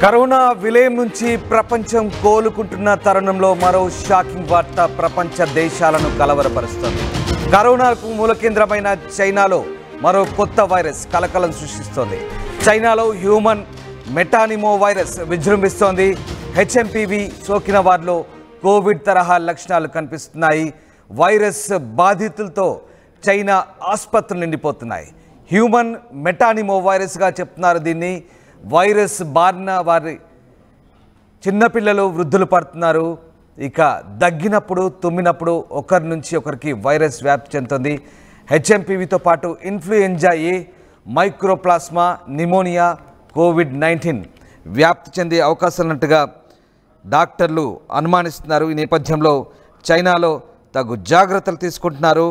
Corona విలయం నుంచి ప్రపంచం కోలుకుంటున్న తరుణంలో మరో షాకింగ్ వార్త ప్రపంచ దేశాలను కలవరపరుస్తోంది. కరోనాకు మూల కేంద్రమైన చైనాలో మరో కొత్త వైరస్ కలకలం సృష్టిస్తోంది. చైనాలో హ్యూమన్ మెటానిమో వైరస్ విజృంభిస్తోంది. హెచ్ఎంపీవీ సోకిన వారిలో కోవిడ్ తరహా లక్షణాలు కనిపిస్తున్నాయి. వైరస్ బాధితులతో చైనా ఆసుపత్రులు నిండిపోతున్నాయి. హ్యూమన్ మెటానిమో వైరస్గా చెప్తున్నారు దీన్ని. వైరస్ బారిన వారి చిన్నపిల్లలు, వృద్ధులు పడుతున్నారు. ఇక దగ్గినప్పుడు, తుమ్మినప్పుడు ఒకరి నుంచి ఒకరికి వైరస్ వ్యాప్తి చెందుతుంది. హెచ్ఎంపీవీతో పాటు ఇన్ఫ్లుయెంజా ఏ, మైక్రోప్లాస్మా నిమోనియా, కోవిడ్-19 వ్యాప్తి చెందే అవకాశం ఉన్నట్టుగా డాక్టర్లు అనుమానిస్తున్నారు. ఈ నేపథ్యంలో చైనాలో తగు జాగ్రత్తలు తీసుకుంటున్నారు.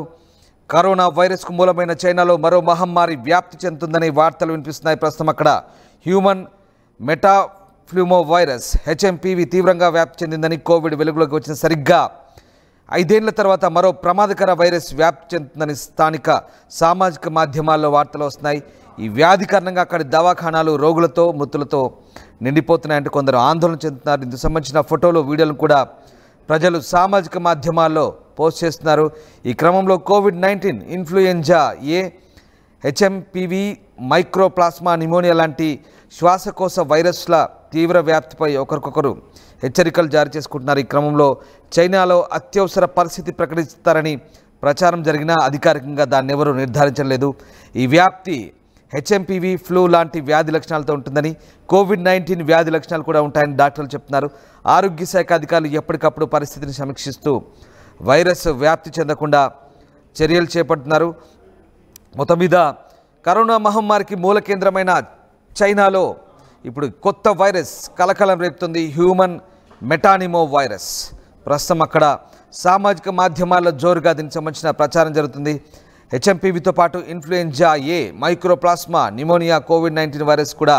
కరోనా వైరస్కు మూలమైన చైనాలో మరో మహమ్మారి వ్యాప్తి చెందుతుందని వార్తలు వినిపిస్తున్నాయి. ప్రస్తుతం అక్కడ హ్యూమన్ మెటాఫ్లూమో వైరస్ హెచ్ఎంపీవీ తీవ్రంగా వ్యాప్తి చెందిందని, కోవిడ్ వెలుగులోకి వచ్చిన సరిగ్గా 5 ఏళ్ల తర్వాత మరో ప్రమాదకర వైరస్ వ్యాప్తి చెందుతుందని స్థానిక సామాజిక మాధ్యమాల్లో వార్తలు వస్తున్నాయి. ఈ వ్యాధి కారణంగా అక్కడి దవాఖానాలు రోగులతో, మృతులతో నిండిపోతున్నాయంటూ కొందరు ఆందోళన చెందుతున్నారు. ఇందుకు సంబంధించిన ఫోటోలు, వీడియోలను కూడా ప్రజలు సామాజిక మాధ్యమాల్లో పోస్ట్ చేస్తున్నారు. ఈ క్రమంలో COVID-19, influenza A, HMPV, mycoplasma pneumonia లాంటి శ్వాసకోశ వైరస్ల తీవ్ర వ్యాప్తిపై ఒకరికొకరు హెచ్చరికలు జారీ చేసుకుంటున్నారు. ఈ క్రమంలో చైనాలో అత్యవసర పరిస్థితి ప్రకటిస్తారని ప్రచారం జరిగినా అధికారికంగా దాన్ని ఎవరూ నిర్ధారించలేదు. ఈ వ్యాప్తి హెచ్ఎంపీవీ, ఫ్లూ లాంటి వ్యాధి లక్షణాలతో ఉంటుందని, కోవిడ్-19 వ్యాధి లక్షణాలు కూడా ఉంటాయని డాక్టర్లు చెప్తున్నారు. ఆరోగ్య శాఖ అధికారులు ఎప్పటికప్పుడు పరిస్థితిని సమీక్షిస్తూ వైరస్ వ్యాప్తి చెందకుండా చర్యలు చేపడుతున్నారు. మొత్తం మీద కరోనా మహమ్మారికి మూల కేంద్రమైన చైనాలో ఇప్పుడు కొత్త వైరస్ కలకలం రేపుతుంది. హ్యూమన్ మెటానిమో వైరస్ ప్రస్తుతం అక్కడ సామాజిక మాధ్యమాల్లో జోరుగా దీనికి సంబంధించిన ప్రచారం జరుగుతుంది. హెచ్ఎంపీవీతో పాటు ఇన్ఫ్లుయెంజా ఏ, మైక్రోప్లాస్మా నిమోనియా, కోవిడ్-19 వైరస్ కూడా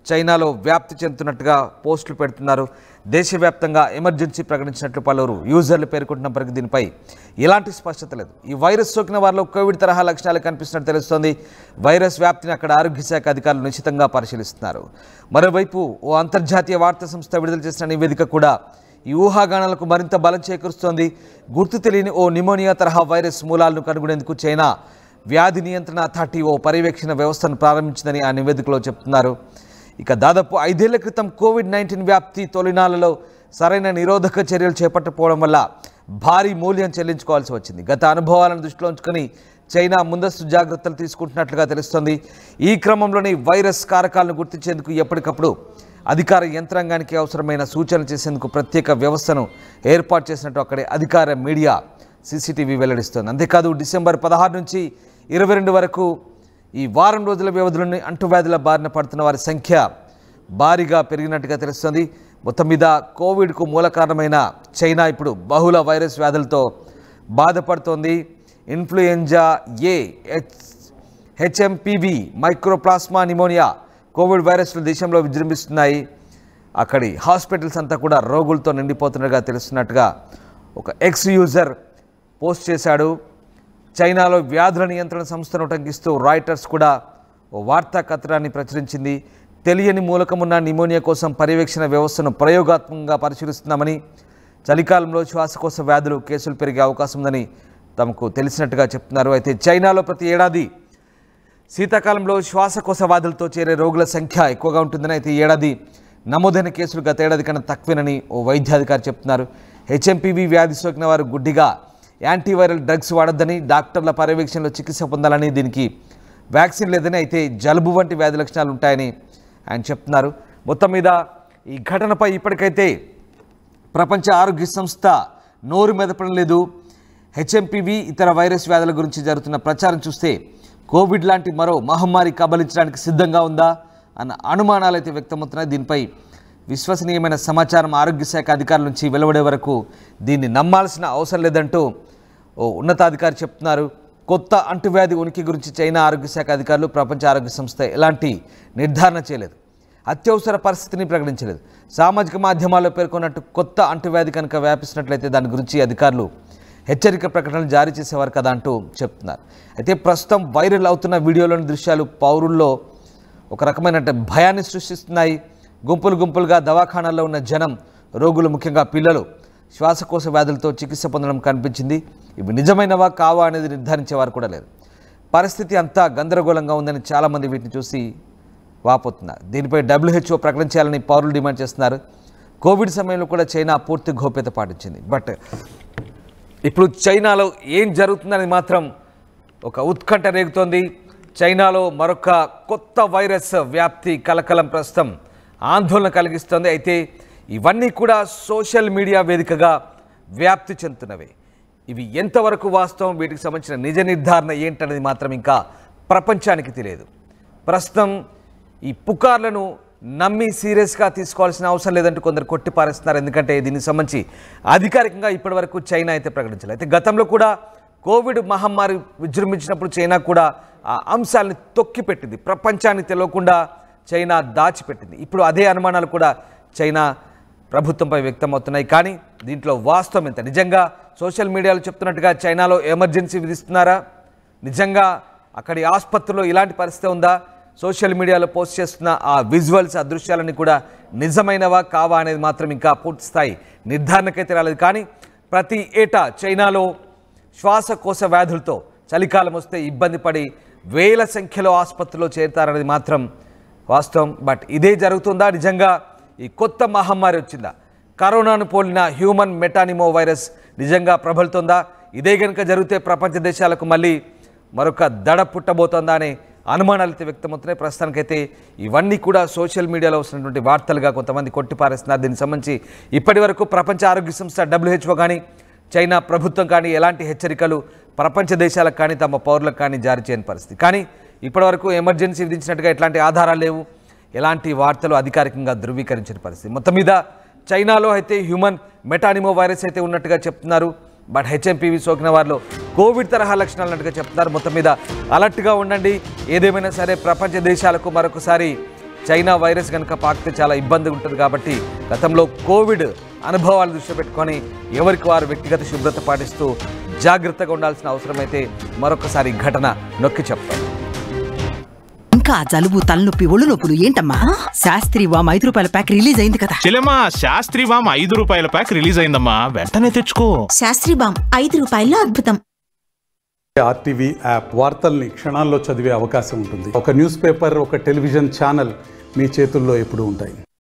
చైనాలో వ్యాప్తి చెందుతున్నట్టుగా పోస్టులు పెడుతున్నారు. దేశవ్యాప్తంగా ఎమర్జెన్సీ ప్రకటించినట్లు పలువురు యూజర్లు పేర్కొంటున్నప్పటికీ దీనిపై ఎలాంటి స్పష్టత లేదు. ఈ వైరస్ సోకిన వారిలో కోవిడ్ తరహా లక్షణాలు కనిపిస్తున్నట్టు తెలుస్తోంది. వైరస్ వ్యాప్తిని అక్కడ ఆరోగ్య శాఖ అధికారులు నిశ్చితంగా పరిశీలిస్తున్నారు. మరోవైపు ఓ అంతర్జాతీయ వార్తా సంస్థ విడుదల చేసిన నివేదిక కూడా ఈ ఊహాగానాలకు మరింత బలం చేకూరుస్తోంది. గుర్తు తెలియని ఓ నిమోనియా తరహా వైరస్ మూలాలను కనుగొనేందుకు చైనా వ్యాధి నియంత్రణ అథారిటీ ఓ పర్యవేక్షణ వ్యవస్థను ప్రారంభించిందని ఆ నివేదికలో చెప్తున్నారు. ఇక దాదాపు 5 ఏళ్ల క్రితం కోవిడ్-19 వ్యాప్తి తొలినాళ్లలో సరైన నిరోధక చర్యలు చేపట్టకపోవడం వల్ల భారీ మూల్యం చెల్లించుకోవాల్సి వచ్చింది. గత అనుభవాలను దృష్టిలో ఉంచుకొని చైనా ముందస్తు జాగ్రత్తలు తీసుకుంటున్నట్లుగా తెలుస్తోంది. ఈ క్రమంలోనే వైరస్ కారకాలను గుర్తించేందుకు ఎప్పటికప్పుడు అధికార యంత్రాంగానికి అవసరమైన సూచనలు చేసేందుకు ప్రత్యేక వ్యవస్థను ఏర్పాటు చేసినట్టు అక్కడి అధికార మీడియా సీసీటీవీ వెల్లడిస్తోంది. అంతేకాదు డిసెంబర్ 16 నుంచి 22 వరకు ఈ వారం రోజుల వ్యవధిలోని అంటువ్యాధుల బారిన పడుతున్న వారి సంఖ్య భారీగా పెరిగినట్టుగా తెలుస్తుంది. మొత్తం మీద కోవిడ్కు మూల కారణమైన చైనా ఇప్పుడు బహుళ వైరస్ వ్యాధులతో బాధపడుతోంది. Influenza A, HMPV, mycoplasma pneumonia, COVID వైరస్లు దేశంలో విజృంభిస్తున్నాయి. అక్కడి హాస్పిటల్స్ అంతా కూడా రోగులతో నిండిపోతున్నట్టుగా తెలుస్తున్నట్టుగా ఒక ఎక్స్ యూజర్ పోస్ట్ చేశాడు. చైనాలో వ్యాధుల నియంత్రణ సంస్థను ఉటంకిస్తూ రాయిటర్స్ కూడా ఓ వార్తా కథనాన్ని ప్రచురించింది. తెలియని మూలకమున్న నిమోనియా కోసం పర్యవేక్షణ వ్యవస్థను ప్రయోగాత్మకంగా పరిశీలిస్తున్నామని, చలికాలంలో శ్వాసకోశ వ్యాధులు కేసులు పెరిగే అవకాశం ఉందని తమకు తెలిసినట్టుగా చెప్తున్నారు. అయితే చైనాలో ప్రతి ఏడాది శీతాకాలంలో శ్వాసకోశ వ్యాధులతో చేరే రోగుల సంఖ్య ఎక్కువగా ఉంటుందని, అయితే ఈ ఏడాది నమోదైన కేసులు గత ఏడాది కన్నా తక్కువేనని ఓ వైద్యాధికారి చెప్తున్నారు. హెచ్ఎంపీవీ వ్యాధి సోకిన వారు గుడ్డిగా యాంటీవైరల్ డ్రగ్స్ వాడొద్దని, డాక్టర్ల పర్యవేక్షణలో చికిత్స పొందాలని, దీనికి వ్యాక్సిన్ లేదని, అయితే జలుబు వంటి వ్యాధి లక్షణాలు ఉంటాయని ఆయన చెప్తున్నారు. మొత్తం మీద ఈ ఘటనపై ఇప్పటికైతే ప్రపంచ ఆరోగ్య సంస్థ నోరు మెదపడం లేదు. హెచ్ఎంపీవీ, ఇతర వైరస్ వ్యాధుల గురించి జరుగుతున్న ప్రచారం చూస్తే కోవిడ్ లాంటి మరో మహమ్మారి కబలించడానికి సిద్ధంగా ఉందా అన్న అనుమానాలు అయితే వ్యక్తమవుతున్నాయి. దీనిపై విశ్వసనీయమైన సమాచారం ఆరోగ్య శాఖ అధికారుల నుంచి వెలువడే వరకు దీన్ని నమ్మాల్సిన అవసరం లేదంటూ ఓ ఉన్నతాధికారి చెప్తున్నారు. కొత్త అంటువ్యాధి ఉనికి గురించి చైనా ఆరోగ్య శాఖ అధికారులు, ప్రపంచ ఆరోగ్య సంస్థ ఎలాంటి నిర్ధారణ చేయలేదు. అత్యవసర పరిస్థితిని ప్రకటించలేదు. సామాజిక మాధ్యమాల్లో పేర్కొన్నట్టు కొత్త అంటువ్యాధి కనుక వ్యాపిస్తున్నట్లయితే దాని గురించి అధికారులు హెచ్చరిక ప్రకటనలు జారీ చేసేవారు కదా అంటూ చెప్తున్నారు. అయితే ప్రస్తుతం వైరల్ అవుతున్న వీడియోలోని దృశ్యాలు పౌరుల్లో ఒక రకమైన భయాన్ని సృష్టిస్తున్నాయి. గుంపులు గుంపులుగా దవాఖానాల్లో ఉన్న జనం, రోగులు, ముఖ్యంగా పిల్లలు శ్వాసకోశ వ్యాధులతో చికిత్స పొందడం కనిపించింది. ఇవి నిజమైనవా కావా అనేది నిర్ధారించేవారు కూడా లేరు. పరిస్థితి అంతా గందరగోళంగా ఉందని చాలామంది వీటిని చూసి వాపోతున్నారు. దీనిపై WHO ప్రకటించాలని పౌరులు డిమాండ్ చేస్తున్నారు. కోవిడ్ సమయంలో కూడా చైనా పూర్తి గోప్యత పాటించింది. బట్ ఇప్పుడు చైనాలో ఏం జరుగుతుందని మాత్రం ఒక ఉత్కంఠ రేగుతోంది. చైనాలో మరొక కొత్త వైరస్ వ్యాప్తి కలకలం ప్రస్తుతం ఆందోళన కలిగిస్తోంది. అయితే ఇవన్నీ కూడా సోషల్ మీడియా వేదికగా వ్యాప్తి చెందుతున్నవి. ఇవి ఎంతవరకు వాస్తవం, వీటికి సంబంధించిన నిజ నిర్ధారణ ఏంటనేది మాత్రం ఇంకా ప్రపంచానికి తెలియదు. ప్రస్తుతం ఈ పుకార్లను నమ్మి సీరియస్గా తీసుకోవాల్సిన అవసరం లేదంటూ కొందరు కొట్టిపారేస్తున్నారు. ఎందుకంటే దీనికి సంబంధించి అధికారికంగా ఇప్పటివరకు చైనా అయితే ప్రకటించలేదు. అయితే గతంలో కూడా కోవిడ్ మహమ్మారి విజృంభించినప్పుడు చైనా కూడా ఆ అంశాలని తొక్కిపెట్టింది. ప్రపంచానికి తెలియకుండా చైనా దాచిపెట్టింది. ఇప్పుడు అదే అనుమానాలు కూడా చైనా ప్రభుత్వంపై వ్యక్తమవుతున్నాయి. కానీ దీంట్లో వాస్తవం ఎంత? నిజంగా సోషల్ మీడియాలో చెప్తున్నట్టుగా చైనాలో ఎమర్జెన్సీ విధిస్తున్నారా? నిజంగా అక్కడి ఆసుపత్రిలో ఇలాంటి పరిస్థితి ఉందా? సోషల్ మీడియాలో పోస్ట్ చేస్తున్న ఆ విజువల్స్, ఆ దృశ్యాలన్నీ కూడా నిజమైనవా కావా అనేది మాత్రం ఇంకా పూర్తి స్థాయి నిర్ధారణకైతే రాలేదు. కానీ ప్రతి ఏటా చైనాలో శ్వాసకోశ వ్యాధులతో చలికాలం వస్తే ఇబ్బంది పడి వేల సంఖ్యలో ఆసుపత్రిలో చేరుతారనేది మాత్రం వాస్తవం. బట్ ఇదే జరుగుతుందా? నిజంగా ఈ కొత్త మహమ్మారి వచ్చిందా? కరోనాను పోలిన హ్యూమన్ మెటానిమో వైరస్ నిజంగా ప్రబలుతుందా? ఇదే కనుక జరిగితే ప్రపంచ దేశాలకు మళ్ళీ మరొక దడ పుట్టబోతోందా అనే అనుమానాలు అయితే వ్యక్తమవుతున్నాయి. ప్రస్తుతానికైతే ఇవన్నీ కూడా సోషల్ మీడియాలో వస్తున్నటువంటి వార్తలుగా కొంతమంది కొట్టిపారేస్తున్నారు. దీనికి సంబంధించి ఇప్పటి వరకు ప్రపంచ ఆరోగ్య సంస్థ WHO కానీ చైనా ప్రభుత్వం కానీ ఎలాంటి హెచ్చరికలు ప్రపంచ దేశాలకు కానీ తమ పౌరులకు కానీ జారీ చేయని పరిస్థితి. కానీ ఇప్పటివరకు ఎమర్జెన్సీ విధించినట్టుగా ఎట్లాంటి ఆధారాలు లేవు, ఎలాంటి వార్తలు అధికారికంగా ధృవీకరించిన పరిస్థితి. మొత్తం మీద చైనాలో అయితే హ్యూమన్ మెటానిమో వైరస్ అయితే ఉన్నట్టుగా చెప్తున్నారు. బట్ HMPV సోకిన వారిలో కోవిడ్ తరహా లక్షణాలు ఉన్నట్టుగా చెప్తున్నారు. మొత్తం మీద అలర్ట్గా ఉండండి. ఏదేమైనా సరే ప్రపంచ దేశాలకు మరొకసారి చైనా వైరస్ కనుక పాకితే చాలా ఇబ్బంది ఉంటుంది. కాబట్టి గతంలో కోవిడ్ అనుభవాలు దృష్టి పెట్టుకొని ఎవరికి వారు వ్యక్తిగత శుభ్రత పాటిస్తూ జాగ్రత్తగా ఉండాల్సిన అవసరం అయితే మరొకసారి ఘటన నొక్కి చెప్తాం. ఇంకా జలుబు, తలనొప్పి, ఒళ్ళు నొప్పులు ఏంటమ్మా? శాస్త్రి వామ్ 5 రూపాయల ప్యాక్ రిలీజ్ అయింది కదా. చెల్లెమ్మా, శాస్త్రి వామ్ 5 రూపాయల ప్యాక్ రిలీజ్ అయిందమ్మా, వెంటనే తెచ్చుకో. శాస్త్రి వామ్ 5 రూపాయల్లో అద్భుతం. RTV యాప్ వార్తల్ని క్షణాల్లో చదివే అవకాశం ఉంటుంది. ఒక న్యూస్ పేపర్, ఒక టెలివిజన్ ఛానల్ మీ చేతుల్లో ఎప్పుడూ ఉంటాయి.